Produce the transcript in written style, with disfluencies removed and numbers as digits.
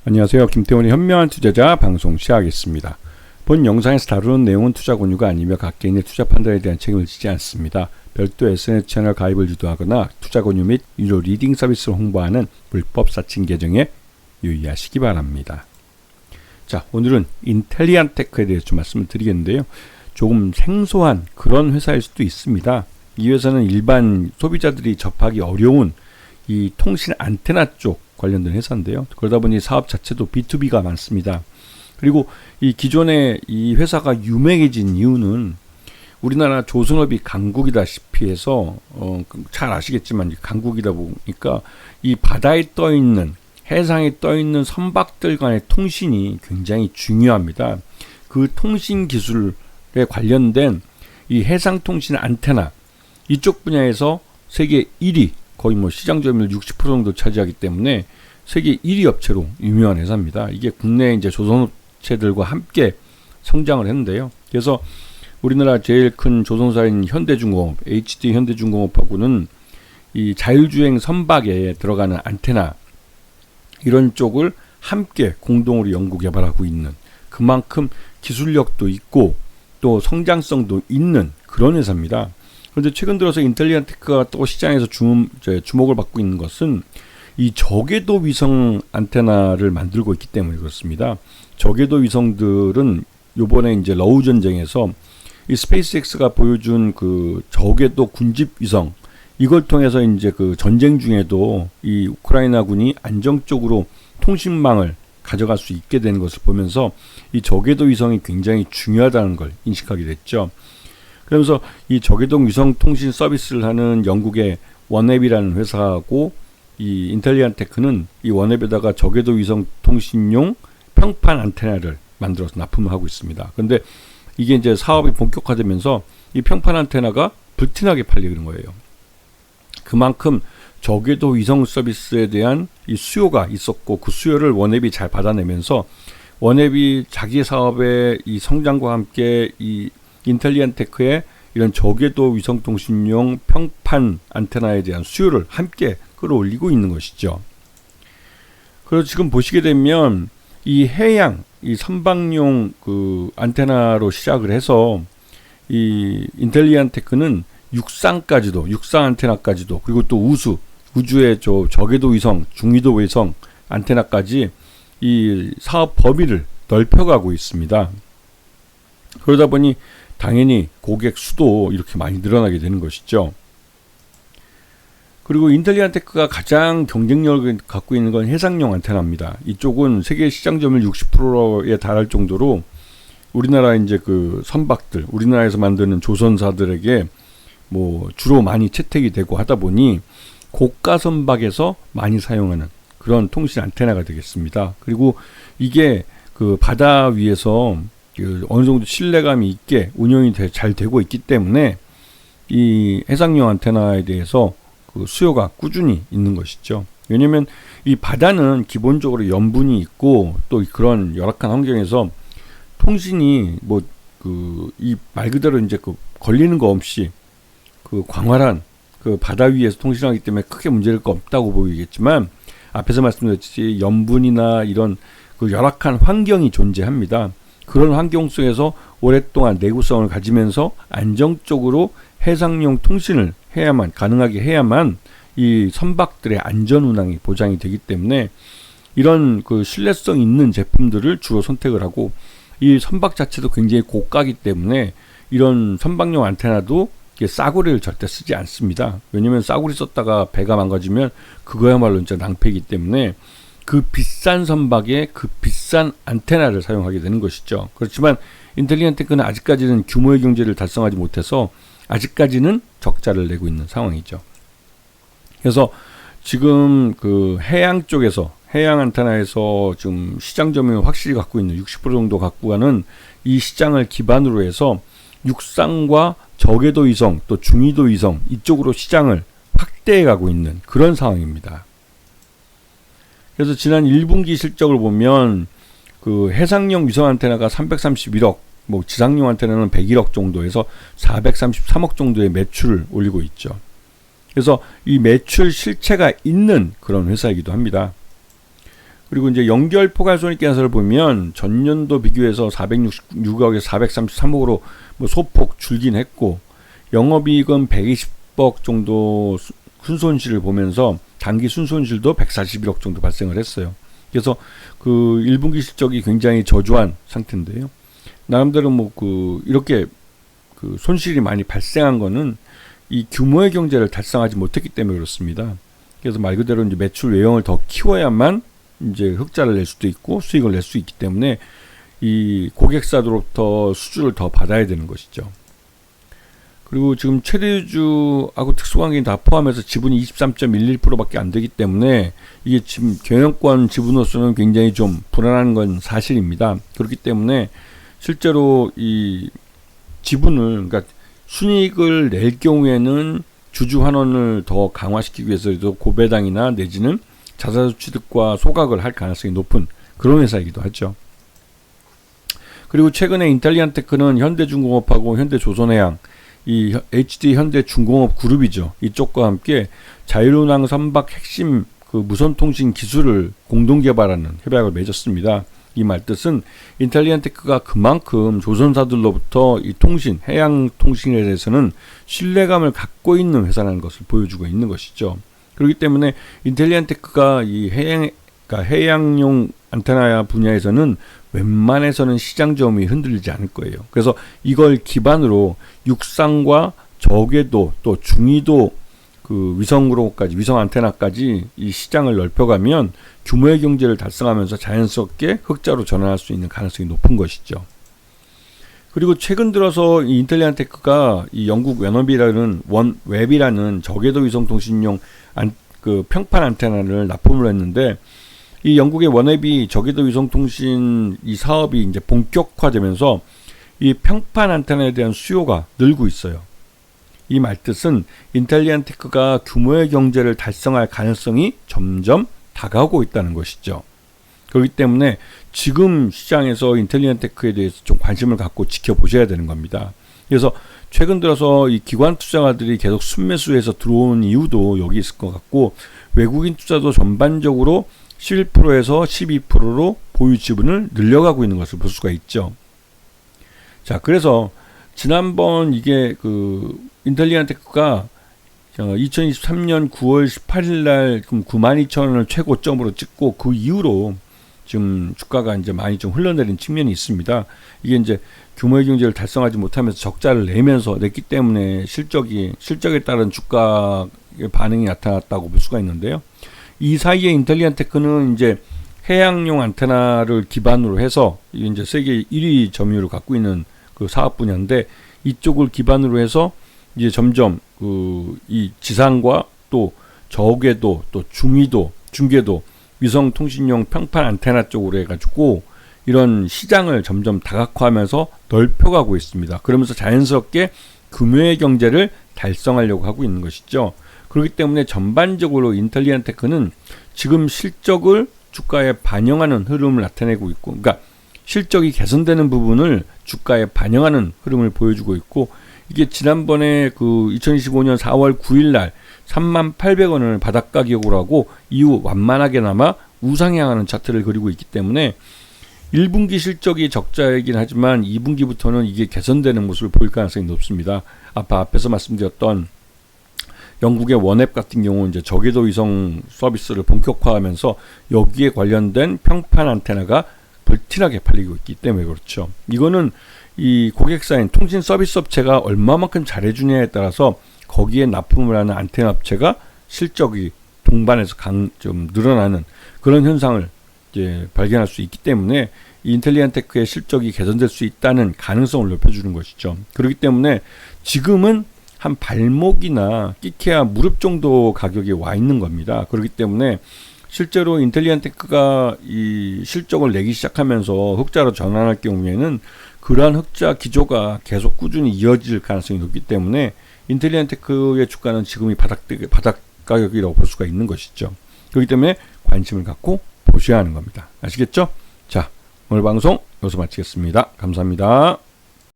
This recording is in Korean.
안녕하세요. 김태훈의 현명한 투자자 방송 시작하겠습니다. 본 영상에서 다루는 내용은 투자 권유가 아니며 각 개인의 투자 판단에 대한 책임을 지지 않습니다. 별도 SNS 채널 가입을 유도하거나 투자 권유 및 유료 리딩 서비스를 홍보하는 불법 사칭 계정에 유의하시기 바랍니다. 자, 오늘은 인텔리안테크에 대해서 좀 말씀을 드리겠는데요. 조금 생소한 그런 회사일 수도 있습니다. 이 회사는 일반 소비자들이 접하기 어려운 이 통신 안테나 쪽 관련된 회사인데요. 그러다 보니 사업 자체도 B2B가 많습니다. 그리고 이 기존에 이 회사가 유명해진 이유는 우리나라 조선업이 강국이다시피 해서 잘 아시겠지만 강국이다 보니까 이 바다에 떠 있는 해상에 떠 있는 선박들 간의 통신이 굉장히 중요합니다. 그 통신 기술에 관련된 이 해상 통신 안테나 이쪽 분야에서 세계 1위 거의 시장 점유율 60% 정도 차지하기 때문에 세계 1위 업체로 유명한 회사입니다. 이게 국내 이제 조선업체들과 함께 성장을 했는데요. 그래서 우리나라 제일 큰 조선사인 현대중공업, HD 현대중공업하고는 이 자율주행 선박에 들어가는 안테나 이런 쪽을 함께 공동으로 연구 개발하고 있는 그만큼 기술력도 있고 또 성장성도 있는 그런 회사입니다. 그런데 최근 들어서 인텔리안테크가 또 시장에서 주목을 받고 있는 것은 이 저궤도 위성 안테나를 만들고 있기 때문에 그렇습니다. 저궤도 위성들은 요번에 이제 러우 전쟁에서 이 스페이스X가 보여준 그 저궤도 군집 위성 이걸 통해서 이제 그 전쟁 중에도 이 우크라이나군이 안정적으로 통신망을 가져갈 수 있게 되는 것을 보면서 이 저궤도 위성이 굉장히 중요하다는 걸 인식하게 됐죠. 그러면서 이 저궤도 위성 통신 서비스를 하는 영국의 원앱이라는 회사하고 이 인텔리안테크는 이 원앱에다가 저궤도 위성 통신용 평판 안테나를 만들어서 납품을 하고 있습니다. 그런데 이게 이제 사업이 본격화되면서 이 평판 안테나가 불티나게 팔리는 거예요. 그만큼 저궤도 위성 서비스에 대한 이 수요가 있었고 그 수요를 원앱이 잘 받아내면서 원앱이 자기 사업의 이 성장과 함께 이 인텔리안테크의 이런 저궤도 위성통신용 평판 안테나에 대한 수요를 함께 끌어올리고 있는 것이죠. 그래서 지금 보시게 되면 이 해양, 이 선박용 그 안테나로 시작을 해서 이 인텔리안테크는 육상까지도, 육상 안테나까지도 그리고 또 우주의 저궤도 위성, 중위도 위성 안테나까지 이 사업 범위를 넓혀가고 있습니다. 그러다 보니 당연히 고객 수도 이렇게 많이 늘어나게 되는 것이죠. 그리고 인텔리안테크가 가장 경쟁력을 갖고 있는 건 해상용 안테나입니다. 이쪽은 세계 시장 점유율 60%에 달할 정도로 우리나라 이제 그 선박들, 우리나라에서 만드는 조선사들에게 주로 많이 채택이 되고 하다 보니 고가 선박에서 많이 사용하는 그런 통신 안테나가 되겠습니다. 그리고 이게 그 바다 위에서 어느 정도 신뢰감이 있게 운영이 잘 되고 있기 때문에 이 해상용 안테나에 대해서 그 수요가 꾸준히 있는 것이죠. 왜냐하면 이 바다는 기본적으로 염분이 있고 또 그런 열악한 환경에서 통신이 이 말 그대로 이제 그 걸리는 거 없이 그 광활한 그 바다 위에서 통신하기 때문에 크게 문제될 거 없다고 보이겠지만 앞에서 말씀드렸듯이 염분이나 이런 그 열악한 환경이 존재합니다. 그런 환경 속에서 오랫동안 내구성을 가지면서 안정적으로 해상용 통신을 가능하게 해야만 이 선박들의 안전 운항이 보장이 되기 때문에 이런 그 신뢰성 있는 제품들을 주로 선택을 하고 이 선박 자체도 굉장히 고가이기 때문에 이런 선박용 안테나도 싸구려를 절대 쓰지 않습니다. 왜냐하면 싸구려 썼다가 배가 망가지면 그거야말로 진짜 낭패이기 때문에 그 비싼 선박에 그 비싼 안테나를 사용하게 되는 것이죠. 그렇지만 인텔리안테크는 아직까지는 규모의 경제를 달성하지 못해서 아직까지는 적자를 내고 있는 상황이죠. 그래서 지금 그 해양 쪽에서 해양 안테나에서 지금 시장 점유율 확실히 갖고 있는 60% 정도 갖고 가는 이 시장을 기반으로 해서 육상과 저궤도 위성 또 중위도 위성 이쪽으로 시장을 확대해 가고 있는 그런 상황입니다. 그래서 지난 1분기 실적을 보면 그 해상용 위성 안테나가 331억, 지상용 안테나는 101억 정도에서 433억 정도의 매출을 올리고 있죠. 그래서 이 매출 실체가 있는 그런 회사이기도 합니다. 그리고 이제 연결 포괄 손익계산서를 보면 전년도 비교해서 466억에서 433억으로 뭐 소폭 줄긴 했고, 영업이익은 120억 정도 순손실을 보면서 단기 순손실도 141억 정도 발생을 했어요. 그래서 그 1분기 실적이 굉장히 저조한 상태인데요. 나름대로 뭐 이렇게 손실이 많이 발생한 거는 이 규모의 경제를 달성하지 못했기 때문에 그렇습니다. 그래서 말 그대로 이제 매출 외형을 더 키워야만 이제 흑자를 낼 수도 있고 수익을 낼 수 있기 때문에 이 고객사들로부터 수주를 더 받아야 되는 것이죠. 그리고 지금 최대주하고 특수관계인 다 포함해서 지분이 23.11%밖에 안 되기 때문에 이게 지금 경영권 지분으로서는 굉장히 좀 불안한 건 사실입니다. 그렇기 때문에 실제로 이 지분을, 그러니까 순이익을 낼 경우에는 주주 환원을 더 강화시키기 위해서도 고배당이나 내지는 자사주 취득과 소각을 할 가능성이 높은 그런 회사이기도 하죠. 그리고 최근에 인텔리안테크는 현대중공업하고 현대조선해양, 이 HD 현대중공업 그룹이죠. 이쪽과 함께 자율운항 선박 핵심 무선통신 기술을 공동 개발하는 협약을 맺었습니다. 이 말뜻은 인텔리안테크가 그만큼 조선사들로부터 이 통신, 해양 통신에 대해서는 신뢰감을 갖고 있는 회사라는 것을 보여주고 있는 것이죠. 그렇기 때문에 인텔리안테크가 이 해양용 안테나 분야에서는 웬만해서는 시장 점유율이 흔들리지 않을 거예요. 그래서 이걸 기반으로 육상과 저궤도 또 중위도 위성으로까지, 위성 안테나까지 이 시장을 넓혀가면 규모의 경제를 달성하면서 자연스럽게 흑자로 전환할 수 있는 가능성이 높은 것이죠. 그리고 최근 들어서 이 인텔리안테크가 이 영국 원웹이라는 저궤도 위성통신용 평판 안테나를 납품을 했는데, 이 영국의 원웹이 저궤도 위성통신 이 사업이 이제 본격화되면서 이 평판 안테나에 대한 수요가 늘고 있어요. 이 말뜻은 인텔리안테크가 규모의 경제를 달성할 가능성이 점점 다가오고 있다는 것이죠. 그렇기 때문에 지금 시장에서 인텔리안테크에 대해서 좀 관심을 갖고 지켜보셔야 되는 겁니다. 그래서 최근 들어서 이 기관 투자가들이 계속 순매수해서 들어오는 이유도 여기 있을 것 같고, 외국인 투자도 전반적으로 11%에서 12%로 보유 지분을 늘려가고 있는 것을 볼 수가 있죠. 자, 그래서 지난번 이게 인텔리안테크가 2023년 9월 18일 날 92,000원을 최고점으로 찍고 그 이후로 지금 주가가 이제 많이 좀 흘러내린 측면이 있습니다. 이게 이제 규모의 경제를 달성하지 못하면서 적자를 냈기 때문에 실적에 따른 주가의 반응이 나타났다고 볼 수가 있는데요. 이 사이에 인텔리안테크는 이제 해양용 안테나를 기반으로 해서 이제 세계 1위 점유율을 갖고 있는 그 사업 분야인데, 이쪽을 기반으로 해서 이제 점점 이 지상과 또 저궤도 또 중궤도 위성 통신용 평판 안테나 쪽으로 해가지고 이런 시장을 점점 다각화하면서 넓혀가고 있습니다. 그러면서 자연스럽게 규모의 경제를 달성하려고 하고 있는 것이죠. 그렇기 때문에 전반적으로 인텔리안테크는 지금 실적을 주가에 반영하는 흐름을 나타내고 있고, 그러니까 실적이 개선되는 부분을 주가에 반영하는 흐름을 보여주고 있고, 이게 지난번에 2025년 4월 9일 날 38,000원을 바닥 가격으로 하고 이후 완만하게나마 우상향하는 차트를 그리고 있기 때문에 1분기 실적이 적자이긴 하지만 2분기부터는 이게 개선되는 모습을 보일 가능성이 높습니다. 앞에서 말씀드렸던 영국의 원앱 같은 경우 이제 저궤도 위성 서비스를 본격화하면서 여기에 관련된 평판 안테나가 불티나게 팔리고 있기 때문에 그렇죠. 이거는 이 고객사인 통신 서비스 업체가 얼마만큼 잘해주냐에 따라서 거기에 납품을 하는 안테나 업체가 실적이 동반해서 좀 늘어나는 그런 현상을 이제 발견할 수 있기 때문에 이 인텔리안테크의 실적이 개선될 수 있다는 가능성을 높여주는 것이죠. 그렇기 때문에 지금은 한 발목이나 끼케야 무릎 정도 가격이 와 있는 겁니다. 그렇기 때문에 실제로 인텔리안테크가 이 실적을 내기 시작하면서 흑자로 전환할 경우에는 그러한 흑자 기조가 계속 꾸준히 이어질 가능성이 높기 때문에 인텔리안테크의 주가는 지금이 바닥 가격이라고 볼 수가 있는 것이죠. 그렇기 때문에 관심을 갖고 보셔야 하는 겁니다. 아시겠죠? 자, 오늘 방송 여기서 마치겠습니다. 감사합니다.